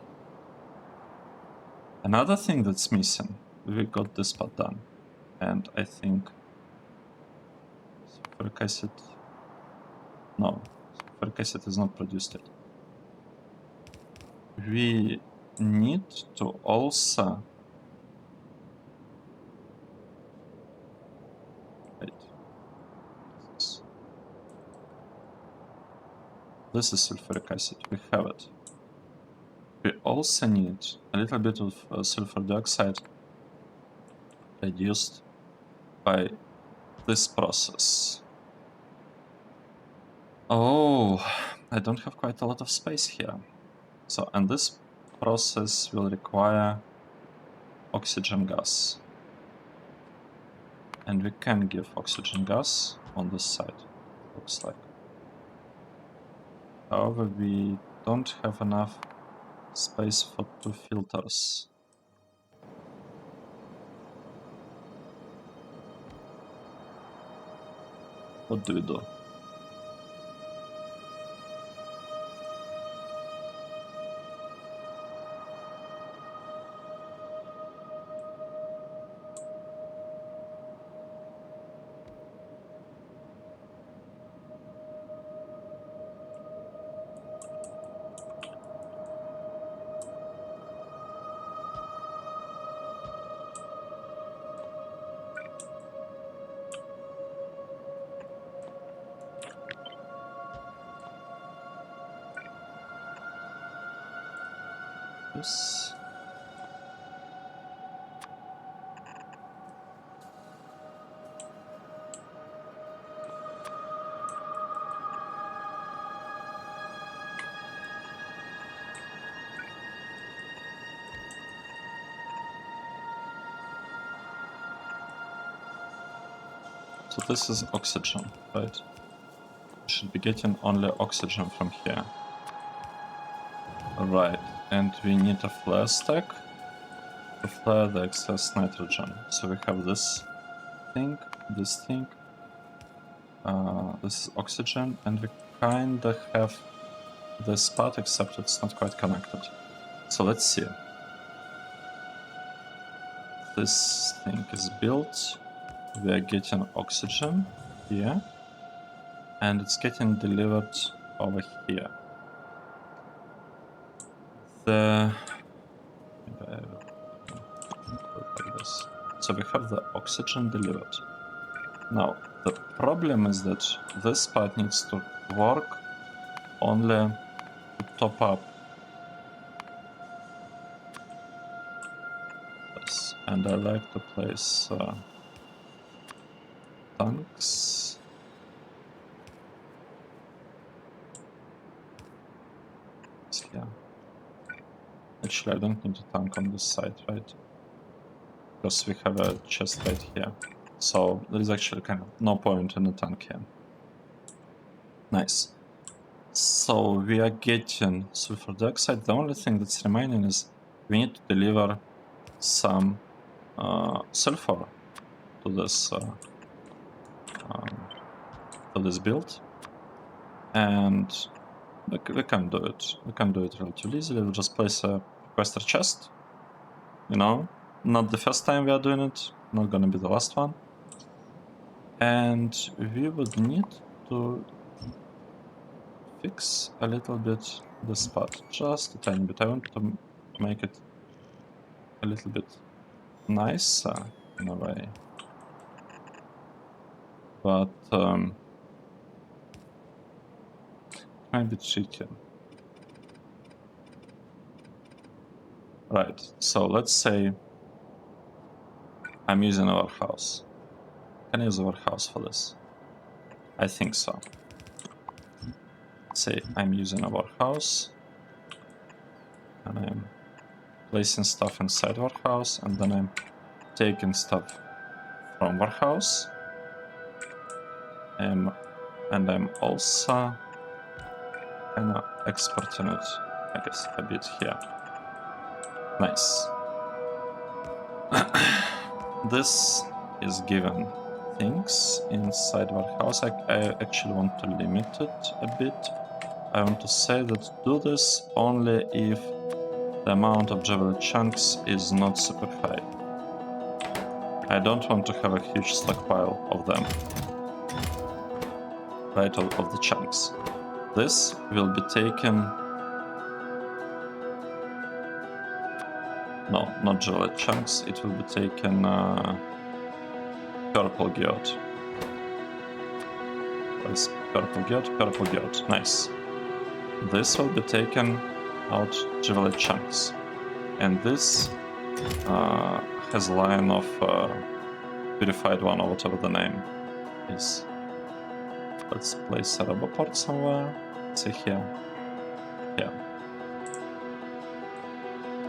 another thing that's missing. We got this part done. And I think sulfuric acid. No, sulfuric acid is not produced yet. We need to also. Wait. This is sulfuric acid. We have it. We also need a little bit of sulfur dioxide reduced by this process. Oh, I don't have quite a lot of space here. So, and this process will require oxygen gas. And we can give oxygen gas on this side, looks like. However, we don't have enough space for 2 filters. What do we do? This. So this is oxygen, right? We should be getting only oxygen from here. Right, and we need a flare stack to flare the excess nitrogen. So we have this thing, this is oxygen, and we kinda have this part, except it's not quite connected. So let's see. This thing is built, we are getting oxygen here, and it's getting delivered over here. Like this. So we have the oxygen delivered. Now, the problem is that this part needs to work only to top up this. And I like to place tanks. Yeah. Actually, I don't need a tank on this side, right? Because we have a chest right here. So there is actually kind of no point in a tank here. Nice. So we are getting sulfur dioxide. The only thing that's remaining is we need to deliver some sulfur to this build, and we can do it. We can do it relatively easily. We'll just place a requester chest. You know, not the first time we are doing it. Not gonna be the last one. And we would need to fix a little bit this part, just a tiny bit. I want to make it a little bit nicer in a way, but it might be tricky. Right, so let's say I'm using our house. Can I use our house for this? I think so. Say I'm using our house, and I'm placing stuff inside our house, and then I'm taking stuff from our house, and I'm also kind of exporting it, I guess, a bit here. Nice. This is given things inside our house. I actually want to limit it a bit. I want to say that do this only if the amount of jewelry chunks is not super high. I don't want to have a huge stockpile of them. Right, of the chunks. This will be taken... No, not jewelry chunks. It will be taken purple geode. Where's purple geode? Purple geode. Nice. This will be taken out jewelry chunks. And this has a line of purified one, or whatever the name is. Let's place a roboport somewhere. See here. Here.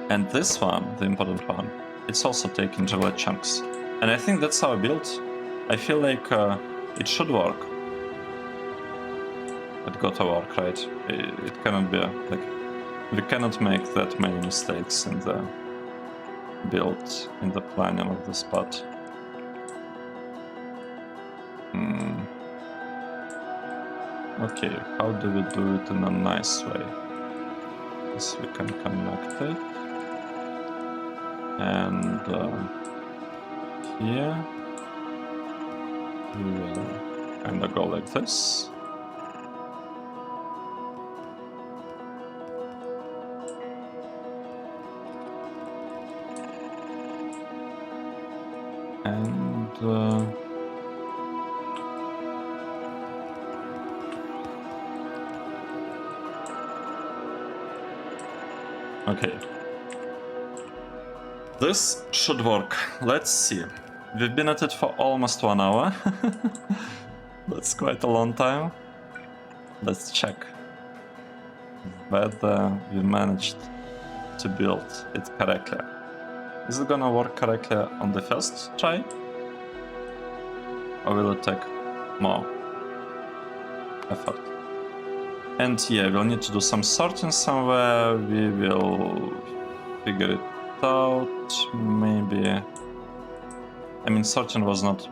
And this one, the important one, it's also taking jewelry chunks. And I think that's our build. I feel like it should work. it got to work, right? It cannot be like we cannot make that many mistakes in the build, in the planning of the spot. Okay, how do we do it in a nice way? Yes, we can connect it, and here we will kind of go like this. And okay. This should work. Let's see. We've been at it for almost 1 hour. That's quite a long time. Let's check whether we managed to build it correctly. Is it gonna work correctly on the first try? Or will it take more effort? And yeah, we'll need to do some sorting somewhere. We will figure it out, maybe. I mean, sorting was not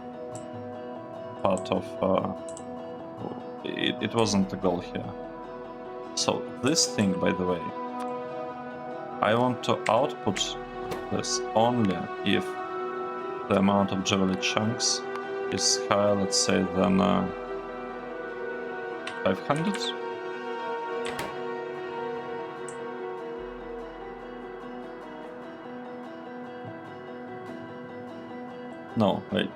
part of... it wasn't the goal here. So this thing, by the way, I want to output this only if the amount of Javelin chunks is higher, let's say, than 500. No, wait.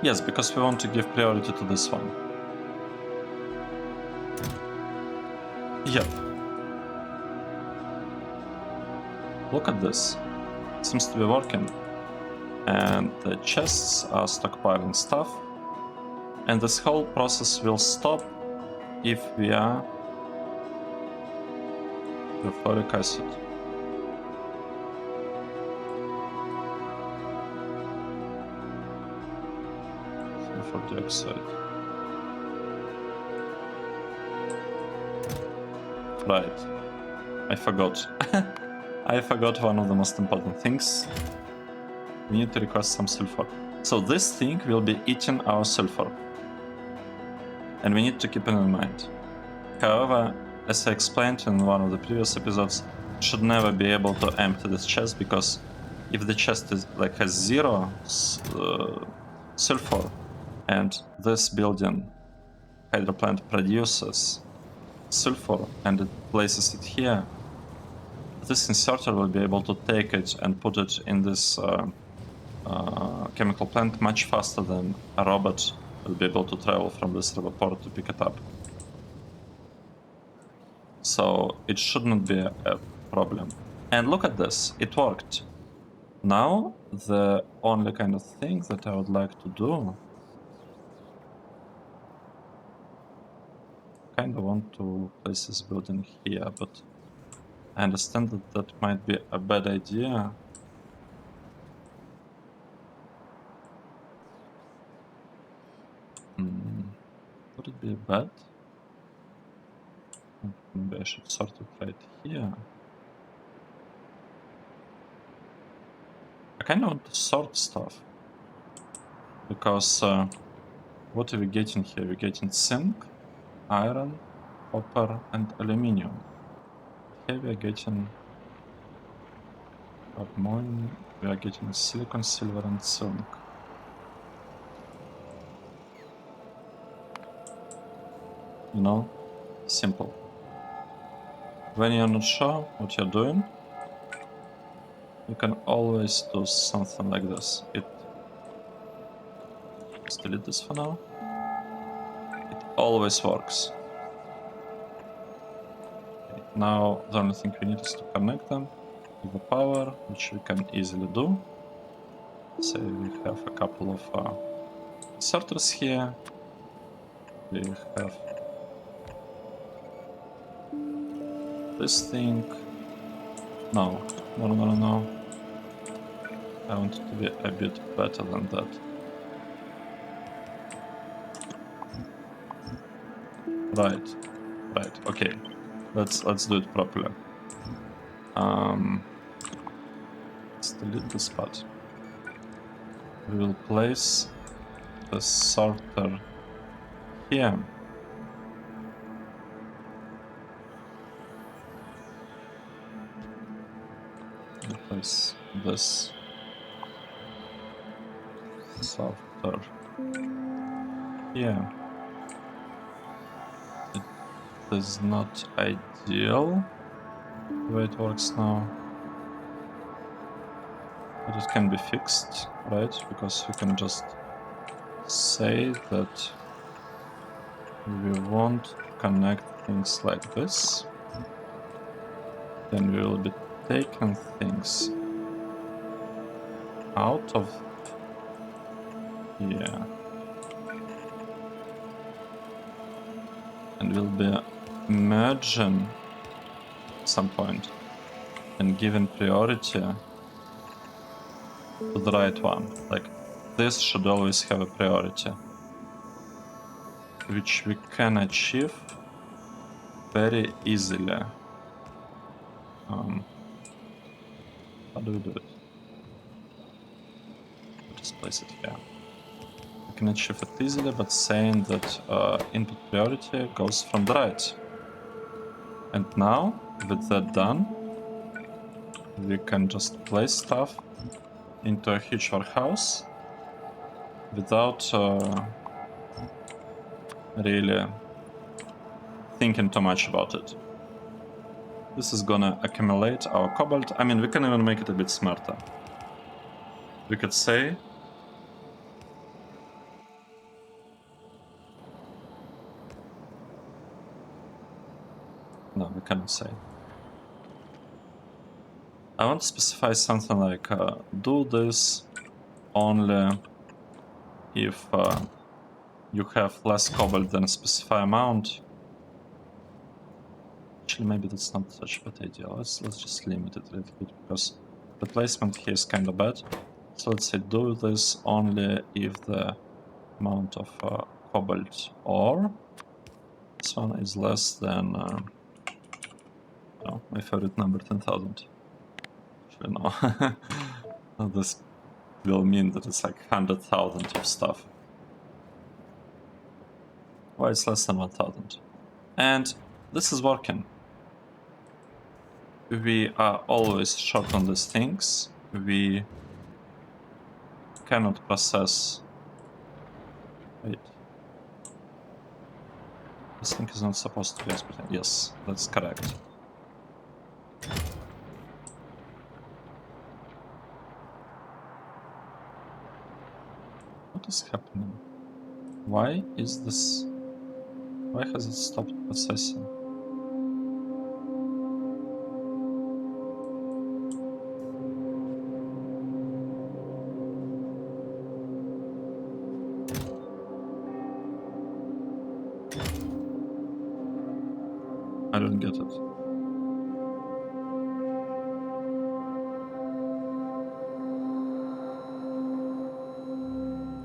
Yes, because we want to give priority to this one. Yep. Look at this. It seems to be working. And the chests are stockpiling stuff. And this whole process will stop if we are sulfuric acid. Sulfur dioxide. Right. I forgot. I forgot one of the most important things. We need to request some sulfur. So this thing will be eating our sulfur. And we need to keep it in mind. However, as I explained in one of the previous episodes, should never be able to empty this chest, because if the chest is like has 0 sulfur and this building hydro plant produces sulfur and it places it here, this inserter will be able to take it and put it in this chemical plant much faster than a robot will be able to travel from this river port to pick it up. So it shouldn't be a problem. And look at this, it worked. Now the only kind of thing that I would like to do, kind of want to place this building here, but I understand that that might be a bad idea. Would it be bad? Maybe I should sort it right here. I kind of want to sort stuff, because what are we getting here? We're getting zinc, iron, copper, and aluminium. Here we are getting carbon, we are getting silicon, silver, and zinc. You know, simple. When you're not sure what you're doing, you can always do something like this. Let's delete this for now. It always works. Okay, now the only thing we need is to connect them to the power, which we can easily do. Say we have a couple of inserters here. We have this thing. No. I want it to be a bit better than that. Right. Right. Okay. Let's do it properly. Let's delete this part. We will place the sorter here. We'll place this sorter here. It is not ideal the way it works now, but it can be fixed, right? Because we can just say that we want to connect things like this. Then we will be taking things out of here. And we'll be merging at some point and giving priority to the right one. Like, this should always have a priority, which we can achieve very easily. How do we do it? We'll just place it here. We can achieve it easily, but saying that input priority goes from the right. And now, with that done, we can just place stuff into a huge warehouse without really thinking too much about it. This is gonna accumulate our cobalt. I mean, we can even make it a bit smarter. We could say no, we cannot say. I want to specify something like do this only if you have less cobalt than a specified amount. Actually, maybe that's not such a bad idea. Let's just limit it a little bit, because the placement here is kind of bad. So let's say do this only if the amount of cobalt ore, this one, is less than no, my favorite number, 10,000. Actually, no. This will mean that it's like 100,000 of stuff. Why it's less than 1,000? And this is working. We are always short on these things. We cannot process. Wait. This thing is not supposed to be exported. Yes, that's correct. What is happening? Why is this? Why has it stopped processing? I don't get it.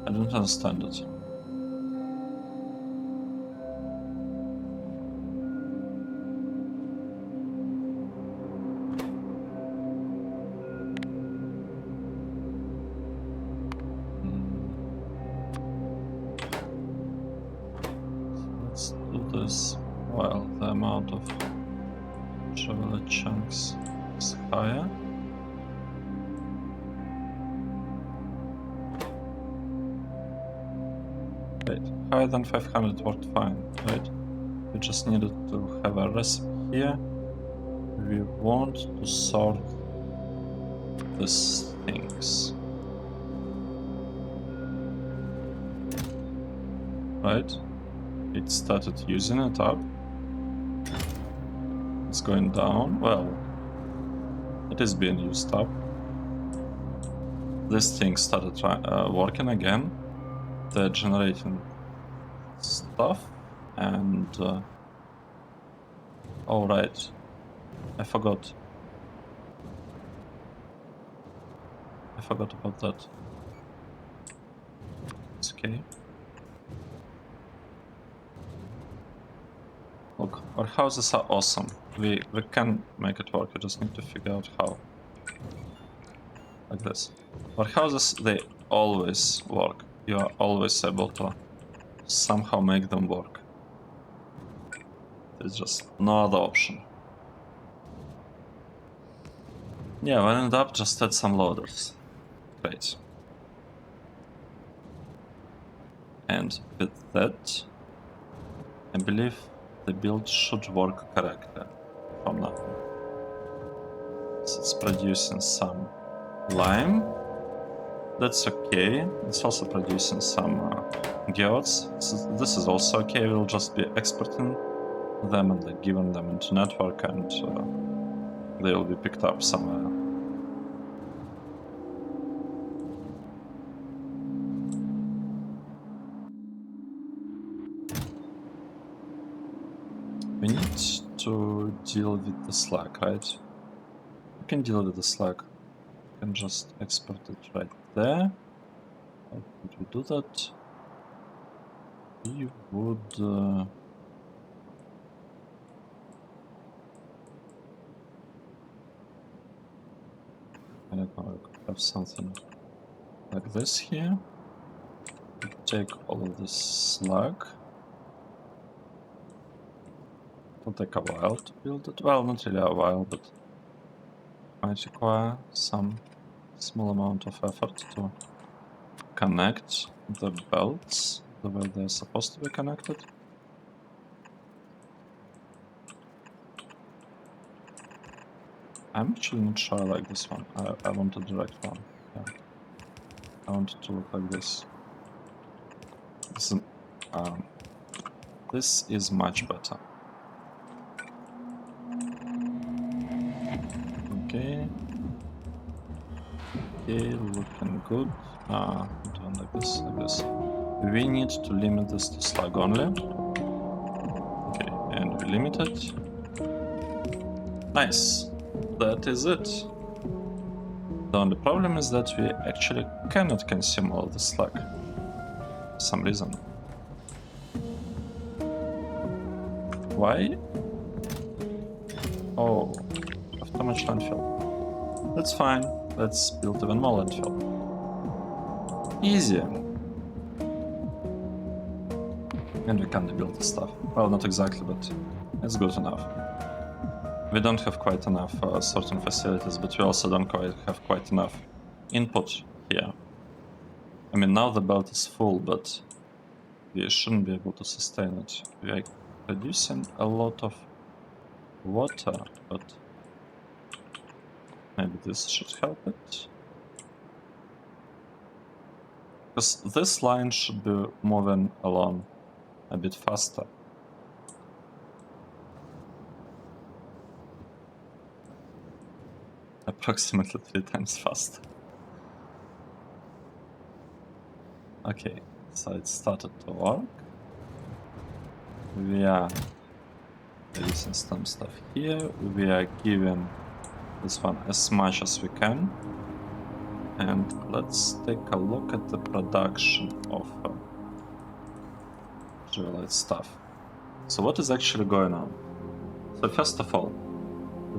I don't understand it. Let's do this while the amount of traveler chunks is higher. Wait, higher than 500 worked fine, right? We just needed to have a recipe here. We want to sort these things. Right? It started using it up. It's going down. Well, it is being used up. This thing started working again. They're generating stuff, and oh right, I forgot about that. It's okay. Look, our houses are awesome. We can make it work, we just need to figure out how. Like this. Our houses, they always work. You are always able to somehow make them work. There's just no other option. Yeah, we ended up just add some loaders. Great. And with that, I believe the build should work correctly from now. So it's producing some lime. That's okay. It's also producing some geodes. So this is also okay. We'll just be exporting them and like giving them into network, and they will be picked up somewhere. We need to deal with the slack, right? We can deal with the slack. We can just export it right there. How would we do that? We would... I don't know, I could have something like this here. We take all of this slag. It'll take a while to build it. Well, not really a while, but might require some small amount of effort to connect the belts the way they're supposed to be connected. I'm actually not sure I like this one. I want a direct one. Yeah. I want it to look like this. This is much better. Okay. Okay, looking good. Done like this, like this. We need to limit this to slag only. Okay, and we limit it. Nice. That is it. The only problem is that we actually cannot consume all the slag for some reason. Why? Oh, I have too much landfill. That's fine. Let's build even more landfill. Easy. And we can build the stuff. Well, not exactly, but it's good enough. We don't have quite enough sorting facilities, but we also don't have quite enough input here. I mean, now the belt is full, but we shouldn't be able to sustain it. We are producing a lot of water, but maybe this should help it. Because this line should be moving along a bit faster. Approximately 3 times faster. Okay, so it started to work. We are releasing some stuff here. We are giving this one as much as we can. And let's take a look at the production of Jewelite stuff. So what is actually going on? So first of all,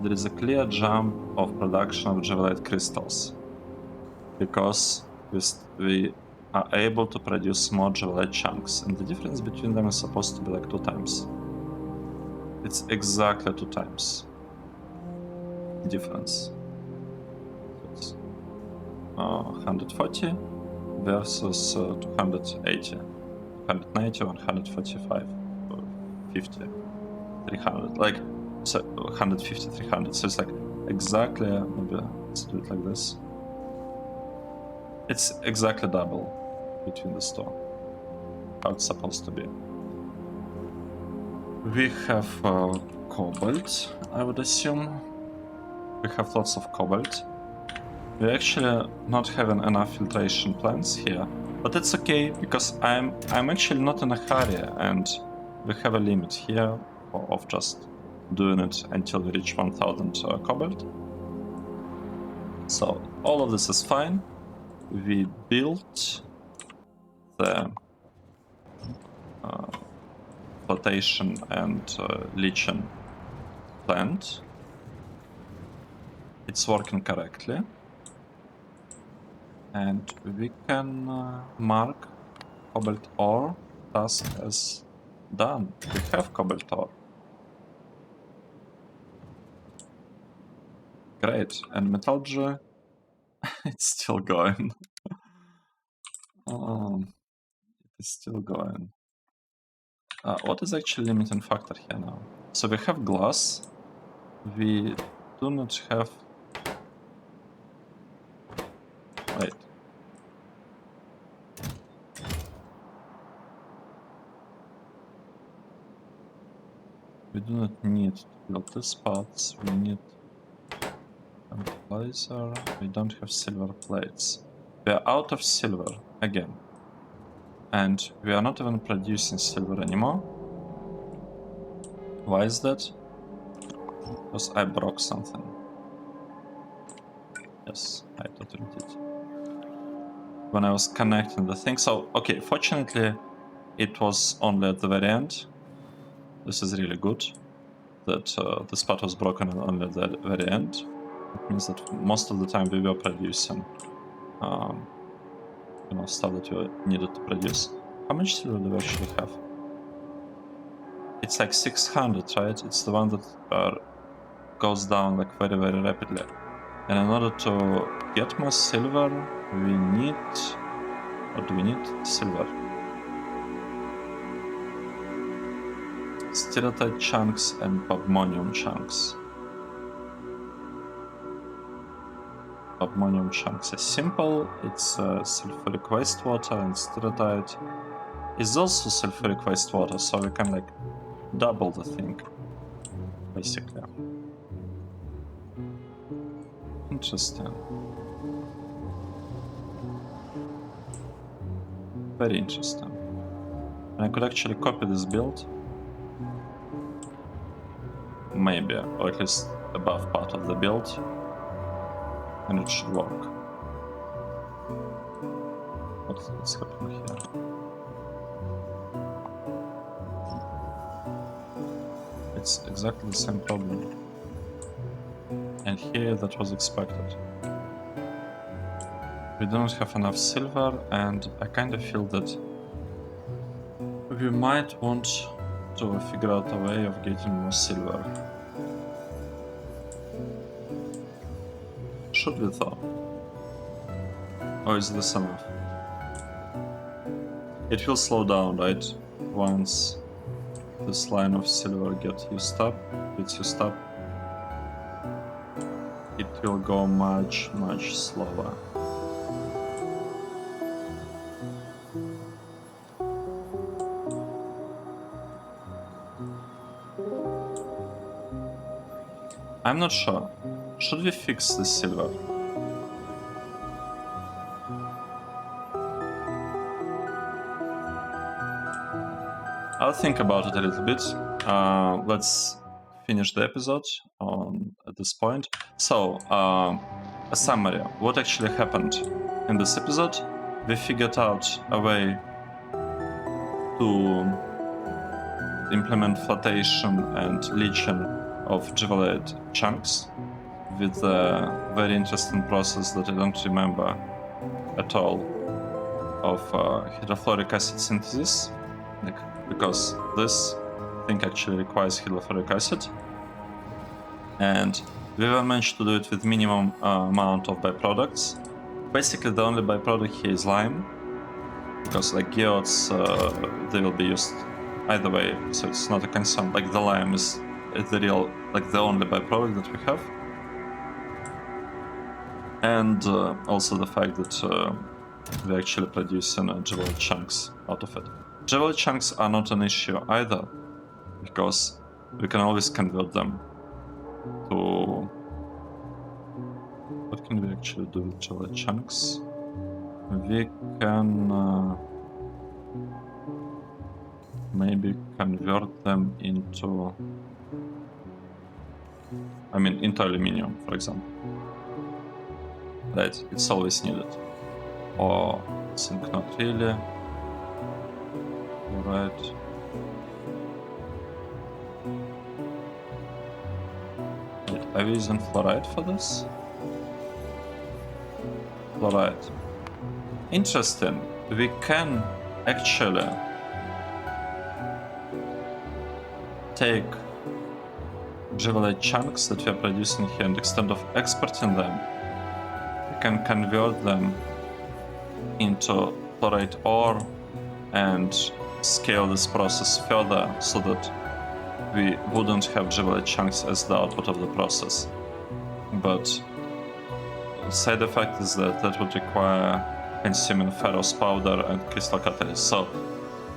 there is a clear jump of production of Jewelite crystals, because we are able to produce more Jewelite chunks, and the difference between them is supposed to be like 2 times. It's exactly 2 times difference. It's 140 versus 280, 190, 145, 50, 300, like so 150, 300. So it's like exactly, maybe let's do it like this. It's exactly double between the two. How it's supposed to be. We have cobalt, I would assume. We have lots of cobalt. We're actually not having enough filtration plants here, but it's okay because I'm actually not in a hurry, and we have a limit here of just doing it until we reach 1000 cobalt. So all of this is fine. We built the flotation and leaching plant. It's working correctly. And we can mark cobalt ore task as done. We have cobalt ore. Great. And metallurgy, it's still going. It's still going. What is actually limiting factor here now? So we have glass. We do not have... Wait. We do not need to build these parts. We need fertilizer. We don't have silver plates. We are out of silver again. And we are not even producing silver anymore. Why is that? Because I broke something. Yes, I totally did. When I was connecting the thing. So, okay, fortunately, it was only at the very end. This is really good. That this part was broken only at the very end. It means that most of the time we were producing stuff that we needed to produce. How much silver do we actually have? It's like 600, right? It's the one that goes down like very, very rapidly. And in order to get more silver, we need... What do we need? Silver. Stereotype chunks and pabmonium chunks. Pabmonium chunks are simple. It's sulfuric wastewater, and stereotype is also sulfuric wastewater, so we can like double the thing, basically. Interesting. Very interesting. And I could actually copy this build. Maybe, or at least above part of the build. And it should work. What's happening here? It's exactly the same problem. And here that was expected. We don't have enough silver, and I kind of feel that we might want to figure out a way of getting more silver. Should we though? Or is this enough? It will slow down, right? Once this line of silver gets used up, it will go much, much slower. I'm not sure. Should we fix this silver? I'll think about it a little bit. Let's finish the episode at this point. So, a summary. What actually happened in this episode? We figured out a way to implement flotation and leaching of javelite chunks with a very interesting process that I don't remember at all of hydrofluoric acid synthesis, because this thing actually requires hydrofluoric acid, and we will manage to do it with minimum amount of byproducts. Basically, the only byproduct here is lime, because like geodes, they will be used either way, so it's not a concern. Like the lime is the real, like the only byproduct that we have, and also the fact that we're actually producing javelite chunks out of it. Javelite chunks are not an issue either, because we can always convert them to... What can we actually do with javelite chunks? We can maybe convert them into... into aluminium, for example. Right, it's always needed. Or zinc, not really. Right. Are we using fluoride for this? Fluoride. Interesting. We can actually take Jivelite chunks that we are producing here, and instead of exporting them, we can convert them into fluoride ore and scale this process further so that we wouldn't have Jivelite chunks as the output of the process. But the side effect is that that would require consuming ferrous powder and crystal catalyst. So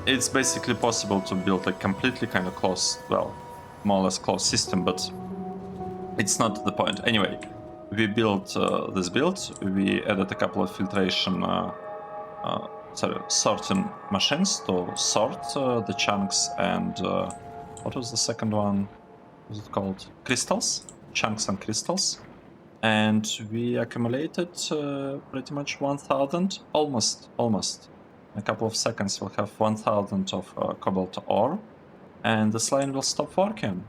it's basically possible to build a completely kind of closed, well, more or less closed system, but it's not the point. Anyway, we built this build. We added a couple of filtration, sorting machines to sort the chunks and what was the second one? What was it called? Crystals, chunks and crystals. And we accumulated pretty much 1,000, almost. In a couple of seconds, we'll have 1,000 of cobalt ore, and this line will stop working.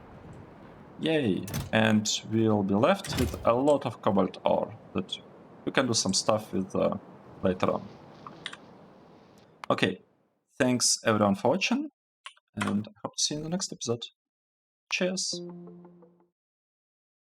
Yay! And we'll be left with a lot of cobalt ore that we can do some stuff with later on. Okay, thanks everyone for watching, and I hope to see you in the next episode. Cheers!